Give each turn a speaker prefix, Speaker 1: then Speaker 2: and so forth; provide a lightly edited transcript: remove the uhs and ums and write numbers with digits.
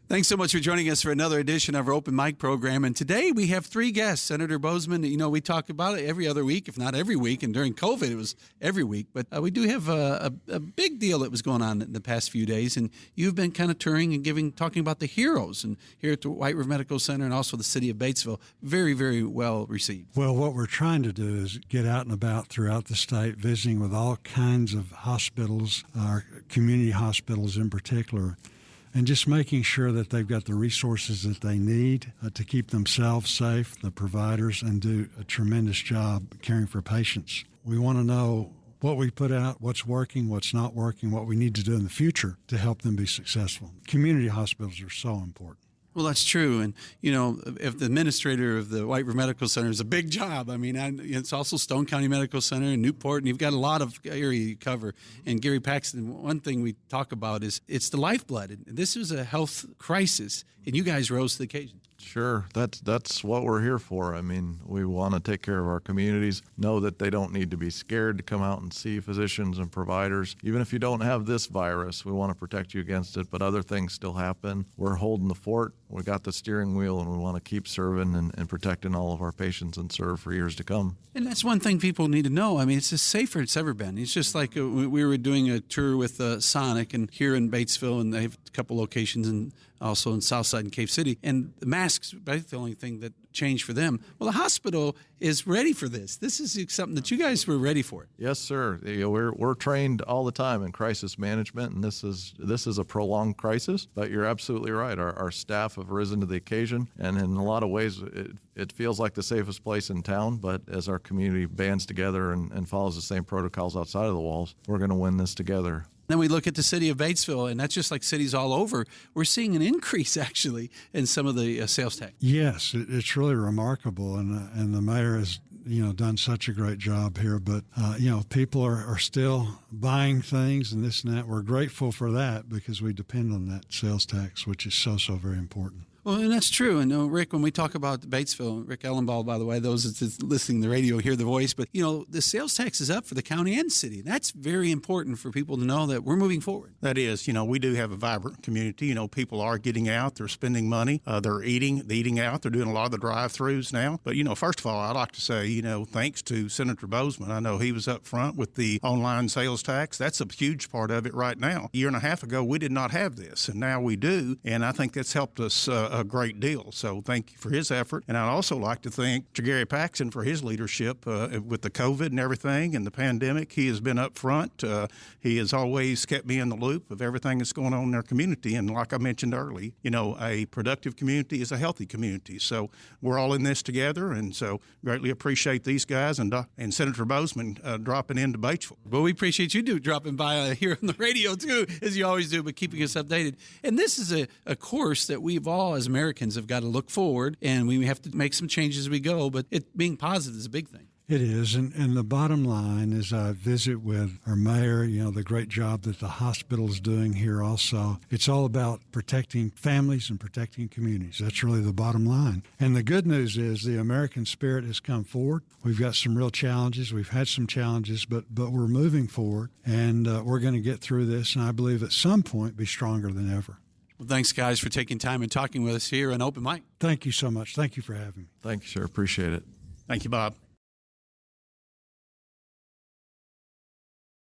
Speaker 1: Thanks so much for joining us for another edition of our Open Mic program. And today we have three guests. Senator Boozman, we talk about it every other week, if not every week. And during COVID, it was every week. But we do have a big deal that was going on in the past few days. And you've been kind of touring and talking about the heroes. And here at the White River Medical Center and also the city of Batesville, very, very well received.
Speaker 2: Well, what we're trying to do is get out and about throughout the state, visiting with all kinds of hospitals, our community hospitals in particular, and just making sure that they've got the resources that they need to keep themselves safe, the providers, and do a tremendous job caring for patients. We want to know what we put out, what's working, what's not working, what we need to do in the future to help them be successful. Community hospitals are so important.
Speaker 1: Well, that's true. And, if the administrator of the White River Medical Center is a big job, it's also Stone County Medical Center and Newport, and you've got a lot of area you cover. And Gary Paxton, one thing we talk about is it's the lifeblood. And this is a health crisis, and you guys rose to the occasion.
Speaker 3: Sure. That's what we're here for. We want to take care of our communities, know that they don't need to be scared to come out and see physicians and providers. Even if you don't have this virus, we want to protect you against it, but other things still happen. We're holding the fort. We got the steering wheel, and we want to keep serving and protecting all of our patients and serve for years to come.
Speaker 1: And that's one thing people need to know. It's as safer it's ever been. It's just like we were doing a tour with Sonic and here in Batesville, and they have a couple locations and also in Southside and Cave City. And the masks, that's the only thing that changed for them. Well, the hospital is ready for this. This is something that you guys were ready for.
Speaker 3: Yes, sir. We're trained all the time in crisis management, and this is a prolonged crisis. But you're absolutely right. Our staff have risen to the occasion, and in a lot of ways, it feels like the safest place in town. But as our community bands together and follows the same protocols outside of the walls, we're going to win this together.
Speaker 1: Then we look at the city of Batesville, and that's just like cities all over. We're seeing an increase, actually, in some of the sales tax.
Speaker 2: Yes, it's really remarkable, and the mayor has done such a great job here. But people are still buying things and this and that. We're grateful for that because we depend on that sales tax, which is so very important.
Speaker 1: Well, and that's true. And Rick, when we talk about Batesville, Rick Ellenball, by the way, those that's listening to the radio hear the voice, but the sales tax is up for the county and city. That's very important for people to know that we're moving forward.
Speaker 4: That is, we do have a vibrant community. People are getting out, they're spending money, they're eating out, they're doing a lot of the drive-throughs now. But first of all, I'd like to say, thanks to Senator Boozman. I know he was up front with the online sales tax. That's a huge part of it right now. A year and a half ago, we did not have this, and now we do. And I think that's helped us a great deal. So thank you for his effort. And I'd also like to thank Gary Paxton for his leadership with the COVID and everything and the pandemic. He has been up front. He has always kept me in the loop of everything that's going on in our community. And like I mentioned earlier, a productive community is a healthy community. So we're all in this together. And so greatly appreciate these guys and Senator Boozman dropping into Batesville.
Speaker 1: Well, we appreciate you dropping by here on the radio too, as you always do, but keeping us updated. And this is a course that we've all, as Americans, have got to look forward, and we have to make some changes as we go, but it being positive is a big thing.
Speaker 2: It is, and the bottom line is I visit with our mayor, the great job that the hospital is doing here also. It's all about protecting families and protecting communities. That's really the bottom line. And the good news is the American spirit has come forward. We've got some real challenges. We've had some challenges, but we're moving forward, and we're going to get through this, and I believe at some point be stronger than ever.
Speaker 1: Well, thanks, guys, for taking time and talking with us here on Open Mic.
Speaker 2: Thank you so much. Thank you for having me.
Speaker 3: Thank you, sir. Appreciate it.
Speaker 4: Thank you, Bob.